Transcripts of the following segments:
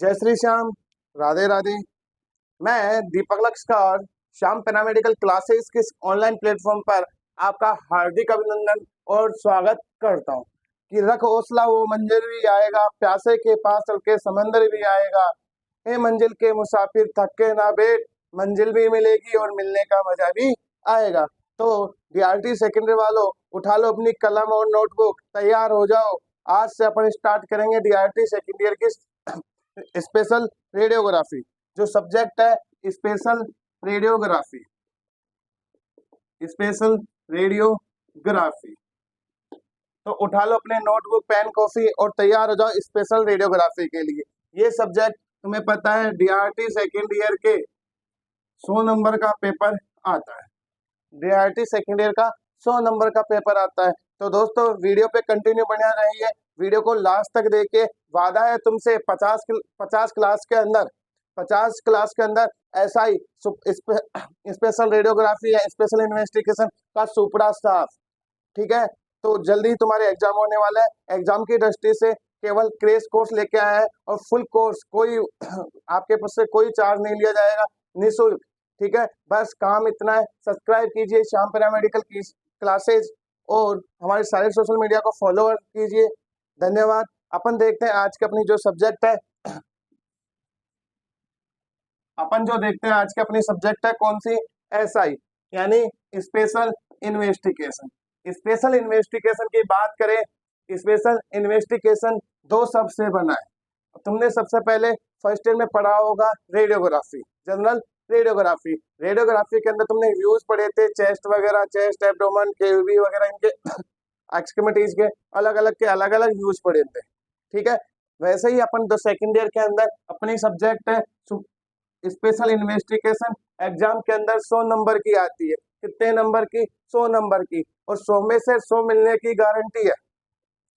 जय श्री श्याम। राधे राधे। मैं दीपक लक्ष्कर Shyam paramedical classes के ऑनलाइन प्लेटफॉर्म पर आपका हार्दिक अभिनंदन और स्वागत करता हूं कि रख हौसला वो मंजिल भी आएगा, प्यासे के पास चल के समंदर भी आएगा। हे मंजिल के मुसाफिर थक के ना बैठ, मंजिल भी मिलेगी और मिलने का मजा भी आएगा। तो डीआरटी सेकेंडरी वालों, उठा लो अपनी कलम और नोटबुक, तैयार हो जाओ। आज से अपन स्टार्ट करेंगे डीआरटी सेकेंड ईयर की स्पेशल रेडियोग्राफी। जो सब्जेक्ट है स्पेशल रेडियोग्राफी, स्पेशल रेडियोग्राफी। तो उठा लो अपने नोटबुक, पेन, कॉफी और तैयार हो जाओ स्पेशल रेडियोग्राफी के लिए। ये सब्जेक्ट तुम्हें पता है डीआरटी सेकेंड ईयर के 100 नंबर का पेपर आता है। डीआरटी सेकेंड ईयर का 100 नंबर का पेपर आता है। तो दोस्तों वीडियो पे कंटिन्यू बना रहिए, वीडियो को लास्ट तक देखे। वादा है तुमसे 50 क्लास के अंदर ऐसा ही स्पेशल रेडियोग्राफी या स्पेशल इन्वेस्टिगेशन का सुपड़ा साफ। ठीक है, तो जल्दी तुम्हारे एग्जाम होने वाला है। एग्जाम की दृष्टि से केवल क्रैश कोर्स लेके आया है और फुल कोर्स कोई आपके पास से कोई चार्ज नहीं लिया जाएगा, निःशुल्क। ठीक है, बस काम इतना है, सब्सक्राइब कीजिए श्याम पैरामेडिकल की क्लासेज और हमारे सारे सोशल मीडिया को फॉलो कीजिए। धन्यवाद। अपन देखते हैं आज के अपनी जो सब्जेक्ट है, अपन जो देखते हैं आज के अपनी सब्जेक्ट है कौन सी, एसआई यानी स्पेशल इन्वेस्टिगेशन। स्पेशल इन्वेस्टिगेशन की बात करें, स्पेशल इन्वेस्टिगेशन दो शब्द से बना है। तुमने सबसे पहले फर्स्ट ईयर में पढ़ा होगा रेडियोग्राफी, जनरल रेडियोग्राफी। रेडियोग्राफी के अंदर तुमने व्यूज पढ़े थे, चेस्ट वगैरह, चेस्ट, एब्डोमेन, केवी वगैरह, इनके एक्सट्रीमिटीज के अलग अलग व्यूज पढ़े थे। ठीक है, वैसे ही अपन दो सेकेंड ईयर के अंदर अपनी सब्जेक्ट है स्पेशल इन्वेस्टिगेशन। एग्जाम के अंदर 100 नंबर की आती है। कितने नंबर की? 100 नंबर की। और 100 में से 100 मिलने की गारंटी है।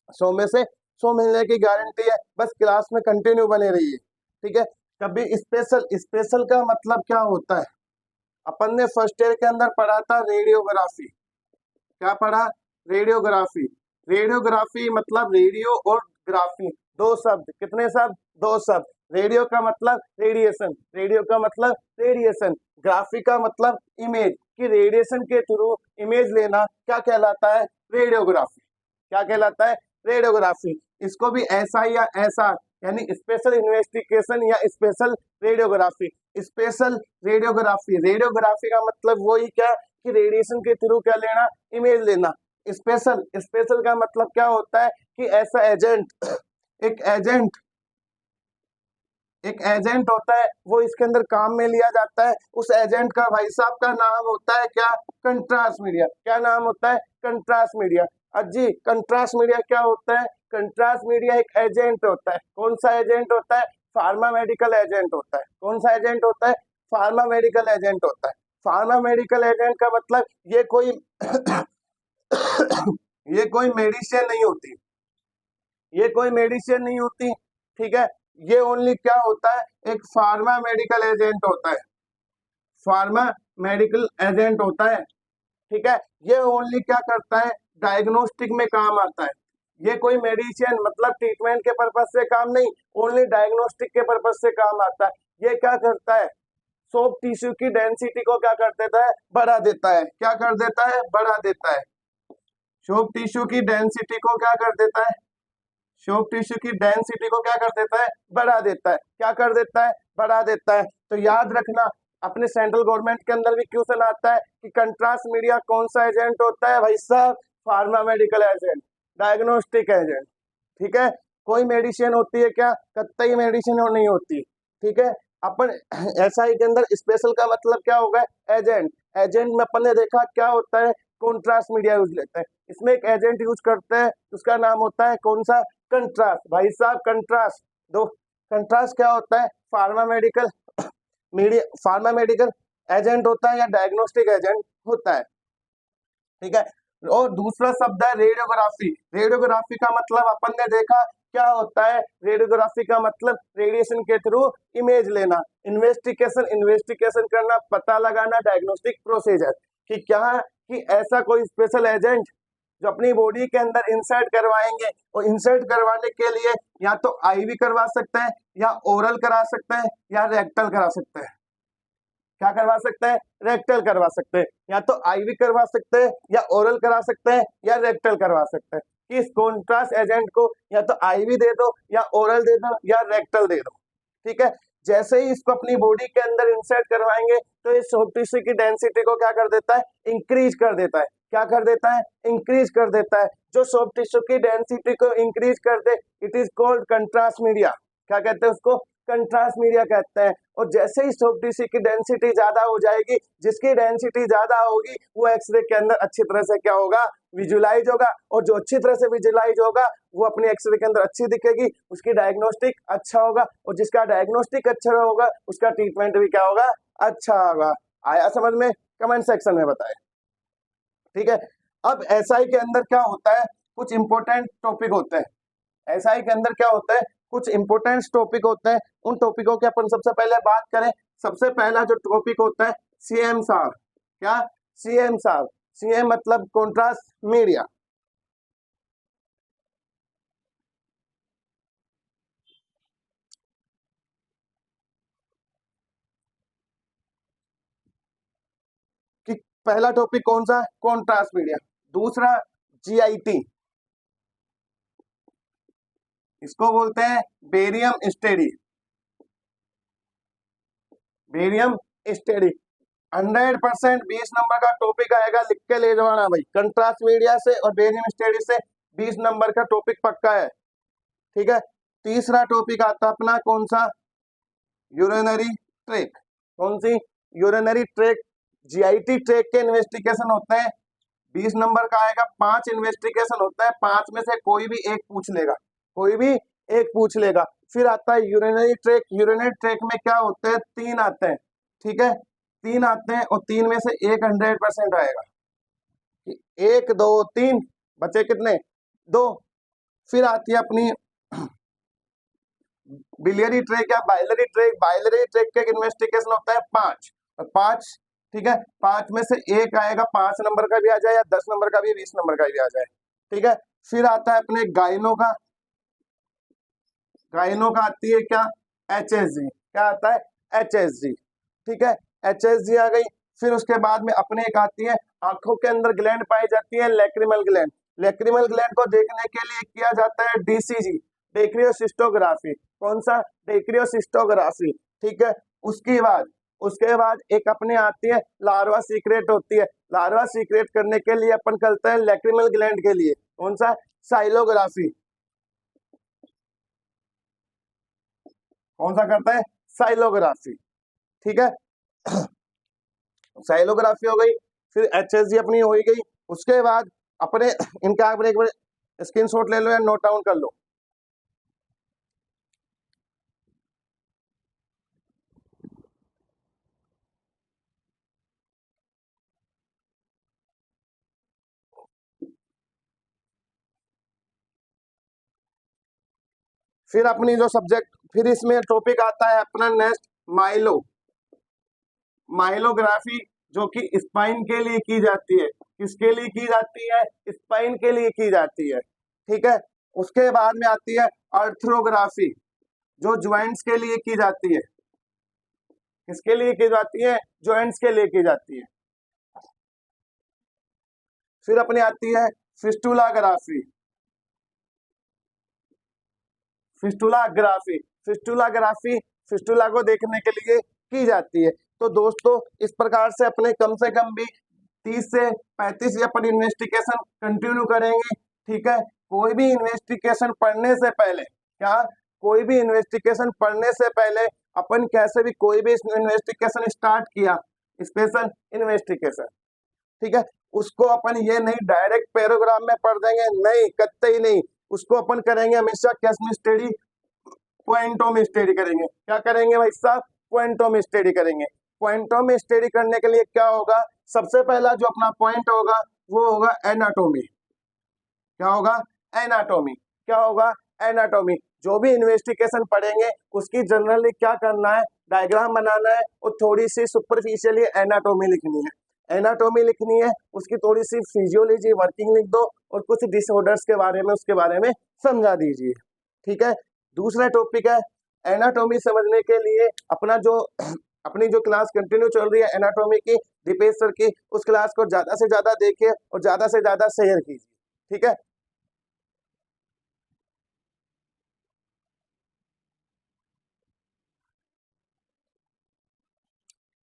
100 में से 100 मिलने की गारंटी है। बस क्लास में कंटिन्यू बने रहिए। ठीक है, कभी स्पेशल का मतलब क्या होता है? अपन ने फर्स्ट ईयर के अंदर पढ़ा था रेडियोग्राफी। क्या पढ़ा? रेडियोग्राफी। रेडियोग्राफी मतलब रेडियो और ग्राफी, दो शब्द। कितने शब्द? दो शब्द। रेडियो का मतलब रेडिएशन, रेडियो का मतलब रेडिएशन। ग्राफी का मतलब इमेज, कि रेडिएशन के थ्रू इमेज लेना क्या कहलाता है? रेडियोग्राफी। क्या कहलाता है? रेडियोग्राफी। इसको भी ऐसा या ऐसा यानी स्पेशल इन्वेस्टिगेशन या special radiography. Special radiography, radiography का मतलब वही क्या कि रेडिएशन के थ्रू क्या लेना? इमेज लेना। स्पेशल, स्पेशल का मतलब क्या होता है कि ऐसा एजेंट, एक एजेंट एक एजेंट होता है, वो इसके अंदर काम में लिया जाता है। उस एजेंट का भाई साहब का नाम होता है क्या? Contrast media. क्या नाम होता है? Contrast media. अजी, कंट्रास्ट मीडिया क्या होता है? कंट्रास्ट मीडिया एक एजेंट होता है। कौन सा एजेंट होता है? फार्मा मेडिकल एजेंट होता है। कौन सा एजेंट होता है? फार्मा मेडिकल एजेंट होता है। फार्मा मेडिकल एजेंट का मतलब ये कोई ये कोई मेडिसिन नहीं होती, ये कोई मेडिसिन नहीं होती। ठीक है, ये ओनली क्या होता है? एक फार्मा मेडिकल एजेंट होता है। फार्मा मेडिकल एजेंट होता है। ठीक है, ये ओनली क्या करता है? डायग्नोस्टिक में काम आता है। ये कोई मेडिसिन मतलब ट्रीटमेंट के पर्पज से काम नहीं, ओनली डायग्नोस्टिक के पर्पज से काम आता है। ये क्या करता है? सॉफ्ट टिश्यू की डेंसिटी को क्या कर देता है? बढ़ा देता है। क्या कर देता है? बढ़ा देता है। सॉफ्ट टिश्यू की डेंसिटी को क्या कर देता है? सॉफ्ट टिश्यू की डेंसिटी को क्या कर देता है? बढ़ा देता है। क्या कर देता है? बढ़ा देता है। तो याद रखना, अपने सेंट्रल गवर्नमेंट के अंदर भी क्वेश्चन आता है कि कंट्रास्ट मीडिया कौन सा एजेंट होता है? भाई साहब, pharma medical agent, diagnostic agent. ठीक है, कोई मेडिसिन होती है क्या? कतई मेडिसिन नहीं होती। ठीक है, अपन एसआई के अंदर स्पेशल का मतलब क्या होगा? एजेंट। एजेंट में अपन ने देखा क्या होता है? कॉन्ट्रास्ट मीडिया यूज लेते हैं। इसमें एक एजेंट यूज करते हैं, उसका नाम होता है कौन सा? कंट्रास्ट। भाई साहब, कंट्रास्ट दो। कंट्रास्ट क्या होता है? Pharma medical media, pharma medical agent होता है या डायग्नोस्टिक एजेंट होता है। ठीक है, और दूसरा शब्द है रेडियोग्राफी। रेडियोग्राफी का मतलब अपन ने देखा क्या होता है? रेडियोग्राफी का मतलब रेडिएशन के थ्रू इमेज लेना। इन्वेस्टिगेशन, इन्वेस्टिगेशन करना, पता लगाना, डायग्नोस्टिक प्रोसीजर। कि क्या है कि ऐसा कोई स्पेशल एजेंट जो अपनी बॉडी के अंदर इंसर्ट करवाएंगे, और इंसर्ट करवाने के लिए या तो आईवी करवा सकते हैं, या ओरल करा सकते हैं, या रेक्टल करा सकते हैं। क्या करवा सकते हैं? रेक्टल करवा सकते हैं, या तो आईवी करवा सकते हैं, या ओरल करा सकते हैं, या रेक्टल करवा सकते हैं। कि इस कॉन्ट्रास्ट एजेंट को या तो आईवी दे दो, या ओरल दे दो, या रेक्टल दे दो। ठीक है, जैसे ही इसको अपनी बॉडी के अंदर इंसर्ट करवाएंगे तो इस सॉफ्ट टिश्यू की डेंसिटी को क्या कर देता है? इंक्रीज कर देता है। क्या कर देता है? इंक्रीज कर देता है। जो सॉफ्ट टिश्यू की डेंसिटी को इंक्रीज कर दे, it is called contrast media. क्या कहते हैं उसको? कंट्रास्ट मीडिया कहते हैं। और जैसे ही सॉफ्ट टिश्यू की डेंसिटी ज्यादा हो जाएगी, जिसकी डेंसिटी ज्यादा होगी वो एक्सरे के अंदर अच्छी तरह से क्या होगा? विजुलाइज होगा। और जो अच्छी तरह से विजुलाइज होगा वो अपने एक्सरे के अंदर अच्छी दिखेगी, उसकी डायग्नोस्टिक अच्छा होगा, और जिसका डायग्नोस्टिक अच्छा होगा उसका ट्रीटमेंट भी क्या होगा? अच्छा होगा। आया समझ में? कमेंट सेक्शन में बताएं। ठीक है, अब एसआई के अंदर क्या होता है? कुछ इंपॉर्टेंट टॉपिक होते हैं। एसआई के अंदर क्या होता है? कुछ इंपॉर्टेंट टॉपिक होते हैं। उन टॉपिकों की अपन सबसे पहले बात करें। सबसे पहला जो टॉपिक होता है सीएमसार। क्या? सीएमसार। सीएम मतलब कॉन्ट्रास्ट मीडिया। कि पहला टॉपिक कौन सा? Contrast media. दूसरा जीआईटी, इसको बोलते हैं barium study. Barium study 100% 20 number का टॉपिक आएगा, लिख के ले जाना भाई। कंट्रास्ट मीडिया से और बेरियम स्टडी से 20 नंबर का टॉपिक पक्का है। ठीक है, तीसरा टॉपिक आता है अपना कौन सा? Urinary tract. कौन सी? Urinary tract. जीआईटी ट्रैक के इन्वेस्टिगेशन होते हैं, 20 नंबर का आएगा। 5 इन्वेस्टिगेशन होता है, 5 में से कोई भी एक पूछ लेगा, कोई भी एक पूछ लेगा। फिर आता है यूरिनरी ट्रैक। यूरिनरी ट्रैक में क्या होते हैं? 3 आते हैं। ठीक है, 3 आते हैं, और 3 में से एक 100% आएगा। 1 2 3 बचे कितने? 2। फिर आती है अपनी बिलियरी ट्रैक या बाइलरी ट्रैक। बाइलरी ट्रैक के इन्वेस्टिगेशन होता है 5 और 5। ठीक है, 5 में से एक आएगा, 5 नंबर का भी आ जाए, या 10 नंबर का भी, 20 नंबर का भी आ जाए। ठीक है, फिर आता है अपने गायनो का। गायनो का आती है क्या? एचएसजी। क्या आता है? एचएसजी। ठीक है, एचएसजी आ गई। फिर उसके बाद में अपने एक आती है, आंखों के अंदर ग्लैंड पाई जाती है, लैक्रिमल ग्लैंड। लैक्रिमल ग्लैंड को देखने के लिए किया जाता है डीसीजी, डेक्रियोसिस्टोग्राफी। कौन सा? डेक्रियोसिस्टोग्राफी। ठीक है, उसके बाद एक अपने आती है लार्वा सीक्रेट होती है। लार्वा सीक्रेट करने के लिए अपन करते हैं लैक्रिमल ग्लैंड के लिए कौन सा? साइलोग्राफी। कौन सा करते हैं? साइलोग्राफी। ठीक है, साइलोग्राफी हो गई। फिर एचएसजी अपनी हो गई। उसके बाद अपने इनका एक बार स्क्रीनशॉट ले लो या नोट डाउन कर लो। फिर अपनी जो सब्जेक्ट, फिर इसमें टॉपिक आता है अपना नेक्स्ट माइलोग्राफी, जो कि स्पाइन के लिए की जाती है। किसके लिए की जाती है? स्पाइन के लिए की जाती है। ठीक है, उसके बाद में आती है आर्थ्रोग्राफी, जो ज्वाइंट्स के लिए की जाती है। किसके लिए की जाती है? ज्वाइंट्स के लिए की जाती है। फिर अपनी आती है फिस्टुलाग्राफी। फिस्टुलाग्राफी फिस्टुलाग्राफी फिस्टुला को देखने के लिए की जाती है। तो दोस्तों इस प्रकार से अपने कम से कम भी 30 से 35 अपन इन्वेस्टिगेशन कंटिन्यू करेंगे। ठीक है, कोई भी इन्वेस्टिगेशन पढ़ने से पहले क्या? कोई भी इन्वेस्टिगेशन पढ़ने से पहले अपन कैसे भी कोई भी इन्वेस्टिगेशन स्टार्ट किया, स्पेशल इन्वेस्टिगेशन, ठीक है, उसको अपन ये नहीं डायरेक्ट पैराग्राफ में पढ़ देंगे, नहीं, कतई ही नहीं। उसको अपन करेंगे हमेशा केस में स्टडी, पॉइंटों में स्टडी करेंगे। क्या करेंगे भाई साहब? पॉइंटों में स्टडी करेंगे। पॉइंटों में स्टडी करने के लिए क्या होगा? सबसे पहला जो अपना पॉइंट होगा वो होगा एनाटोमी। क्या होगा? एनाटोमी। क्या होगा? एनाटोमी। जो भी इन्वेस्टिगेशन पढ़ेंगे उसकी जनरली क्या करना है? डायग्राम बनाना है और थोड़ी सी सुपरफिशियली एनाटोमी लिखनी है। एनाटॉमी लिखनी है, उसकी थोड़ी सी फिजियोलॉजी वर्किंग लिख दो और कुछ डिसऑर्डर्स के बारे में उसके बारे में समझा दीजिए। ठीक है, दूसरा टॉपिक है एनाटॉमी समझने के लिए अपना जो अपनी जो क्लास कंटिन्यू चल रही है एनाटॉमी की दीपेश सर की, उस क्लास को ज्यादा से ज्यादा देखिए और ज्यादा से ज्यादा शेयर कीजिए। ठीक है,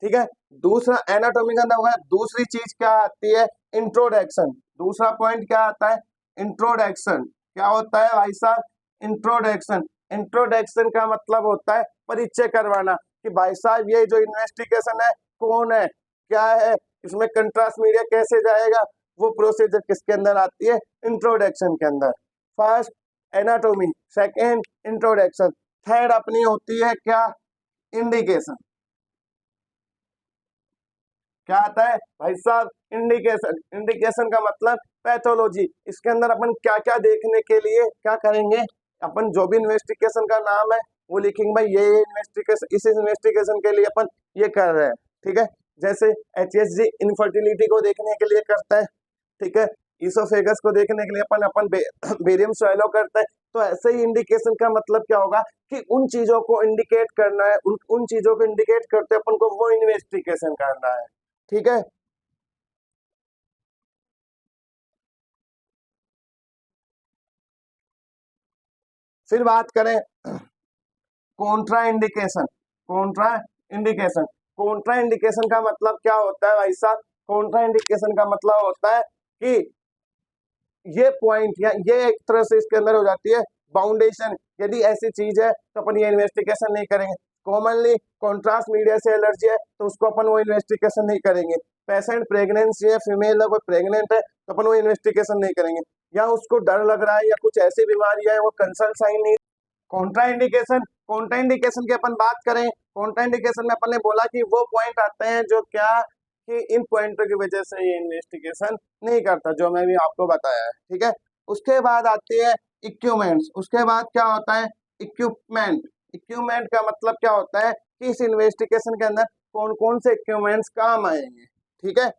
ठीक है। दूसरा एनाटॉमी का अंदर होगा, दूसरी चीज क्या आती है, इंट्रोडक्शन। दूसरा पॉइंट क्या आता है, इंट्रोडक्शन। क्या होता है भाई साहब, इंट्रोडक्शन। इंट्रोडक्शन का मतलब होता है परिचय करवाना कि भाई साहब ये जो इन्वेस्टिगेशन है कौन है, क्या है, इसमें कंट्रास्ट मीडिया कैसे जाएगा, वो प्रोसीजर किसके अंदर आती है, इंट्रोडक्शन के अंदर। First anatomy, second introduction, third अपनी होती है क्या, इंडिकेशन। क्या आता है भाई साहब, इंडिकेशन। इंडिकेशन का मतलब पैथोलॉजी। इसके अंदर अपन क्या क्या देखने के लिए क्या करेंगे, अपन जो भी इन्वेस्टिगेशन का नाम है वो लिखेंगे, भाई ये इन्वेस्टिगेशन, इस इन्वेस्टिगेशन के लिए अपन ये कर रहे हैं। ठीक है, जैसे HSG इनफर्टिलिटी को देखने के लिए करता है। ठीक है, इसोफेगस को देखने के लिए अपन अपन बेरियम सोइलो करता है। तो ऐसे ही इंडिकेशन का मतलब क्या होगा कि उन चीजों को इंडिकेट करना है, उन चीजों को इंडिकेट करते अपन को वो इन्वेस्टिगेशन करना है। ठीक है, फिर बात करें Contra indication. Contra indication, Contra indication का मतलब क्या होता है भाई साहब, कॉन्ट्रा इंडिकेशन का मतलब होता है कि ये पॉइंट या ये एक तरह से इसके अंदर हो जाती है बाउंडेशन। यदि ऐसी चीज है तो अपन ये इन्वेस्टिगेशन नहीं करेंगे। कॉमनली कॉन्ट्रास्ट मीडिया से एलर्जी है तो उसको अपन वो इन्वेस्टिगेशन नहीं करेंगे। पेशेंट प्रेगनेंसी है, फीमेल है, कोई प्रेग्नेंट है तो अपन वो इन्वेस्टिगेशन नहीं करेंगे। या उसको डर लग रहा है या कुछ ऐसी बीमारी है वो कंसर्न साइन नहीं। कॉन्ट्रा इंडिकेशन, कॉन्ट्रा इंडिकेशन की अपन बात करें, कॉन्ट्रा इंडिकेशन में अपन ने बोला कि वो पॉइंट आते हैं जो क्या, कि इन पॉइंटों की वजह से ये इन्वेस्टिगेशन नहीं करता, जो मैं भी आपको बताया है। ठीक है, उसके बाद आती है इक्विपमेंट्स। उसके बाद क्या होता है, इक्विपमेंट। इक्विपमेंट का मतलब क्या होता है कि इस इन्वेस्टिगेशन के अंदर कौन कौन से इक्विपमेंट्स काम आएंगे। ठीक है,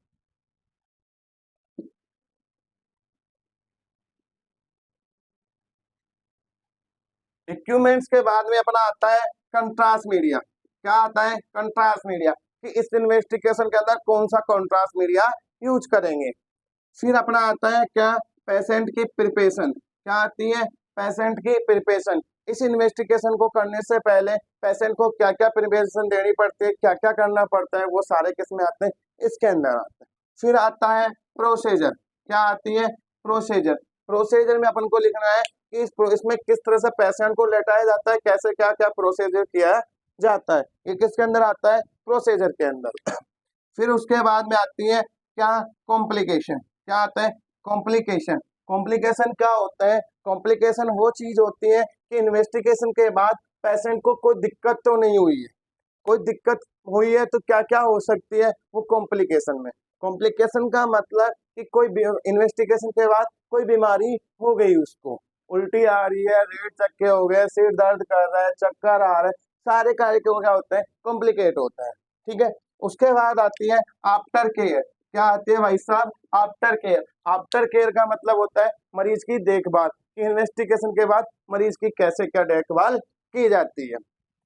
इक्विपमेंट्स के बाद में अपना आता है कंट्रास्ट मीडिया। क्या आता है, कंट्रास्ट मीडिया, कि इस इन्वेस्टिगेशन के अंदर कौन सा कंट्रास्ट मीडिया यूज करेंगे। फिर अपना आता है क्या, पेशेंट की प्रिपरेशन। क्या आती है, पेशेंट की प्रिपरेशन। इस इन्वेस्टिगेशन को करने से पहले पेशेंट को क्या क्या प्रिपरेशन देनी पड़ती है, क्या क्या करना पड़ता है, वो सारे किसमें आते हैं, इसके अंदर आते हैं। फिर आता है प्रोसीजर। क्या आती है, प्रोसीजर। प्रोसीजर में अपन को लिखना है कि इसमें किस तरह से पेशेंट को लेटाया जाता है, कैसे क्या क्या प्रोसीजर किया जाता है, ये किसके अंदर आता है, प्रोसीजर के अंदर। फिर उसके बाद में आती है क्या, कॉम्प्लिकेशन। क्या आता है, कॉम्प्लिकेशन। कॉम्प्लिकेशन क्या होता है, कॉम्प्लिकेशन वो चीज होती है कि इन्वेस्टिगेशन के बाद पेशेंट को कोई दिक्कत तो नहीं हुई है, कोई दिक्कत हुई है तो क्या क्या हो सकती है वो कॉम्प्लिकेशन में। कॉम्प्लिकेशन का मतलब कि कोई इन्वेस्टिगेशन के बाद कोई बीमारी हो गई, उसको उल्टी आ रही है, रेट चक्के हो गए, सिर दर्द कर रहा है, चक्कर आ रहा है, सारे कार्य को क्या होता है, कॉम्प्लिकेट होता है। ठीक है, उसके बाद आती है आफ्टर केयर। क्या आती है भाई साहब, आफ्टर केयर। आफ्टर केयर का मतलब होता है मरीज की देखभाल, इन्वेस्टिगेशन के बाद मरीज की कैसे क्या देखभाल की जाती है।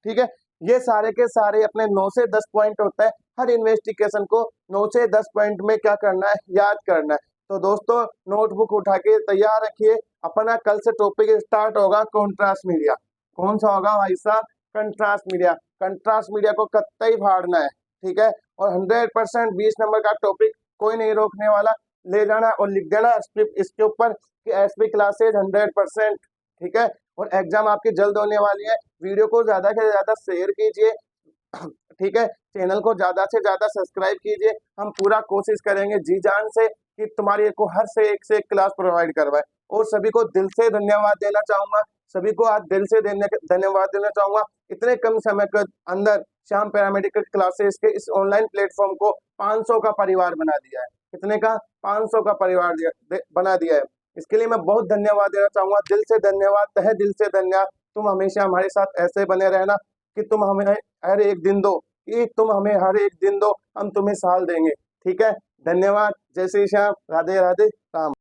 ठीक है, ये सारे के सारे अपने 9 से 10 पॉइंट होता है। हर इन्वेस्टिगेशन को 9 से 10 पॉइंट में क्या करना है, याद करना है। तो दोस्तों नोटबुक उठा के तैयार रखिए, अपना कल से टॉपिक स्टार्ट होगा कॉन्ट्रास्ट मीडिया। कौन सा होगा भाई साहब, कंट्रास्ट मीडिया। कंट्रास्ट मीडिया को कतई फाड़ना है। ठीक है, और 100% 20 नंबर का टॉपिक कोई नहीं रोकने वाला। ले जाना और लिख देना स्क्रिप्ट इसके ऊपर कि एसपी क्लासेज 100%। ठीक है, और एग्जाम आपकी जल्द होने वाली है। वीडियो को ज्यादा से ज्यादा शेयर कीजिए। ठीक है, चैनल को ज्यादा से ज्यादा सब्सक्राइब कीजिए। हम पूरा कोशिश करेंगे जी जान से कि तुम्हारी को हर से एक क्लास प्रोवाइड करवाए। और सभी को दिल से धन्यवाद देना चाहूंगा, सभी को आज दिल से धन्यवाद देना चाहूंगा। इतने कम समय के अंदर श्याम पैरामेडिकल क्लासेस के इस ऑनलाइन प्लेटफॉर्म को 500 का परिवार बना दिया है। कितने का, 500 का परिवार बना दिया है। इसके लिए मैं बहुत धन्यवाद देना चाहूंगा, दिल से धन्यवाद, तहे दिल से धन्यवाद। तुम हमेशा हमारे साथ ऐसे बने रहना कि तुम हमें हर एक दिन दो, कि तुम हमें हर एक दिन दो, हम तुम्हें साल देंगे। ठीक है, धन्यवाद। जय श्री श्याम, राधे राधे, राम।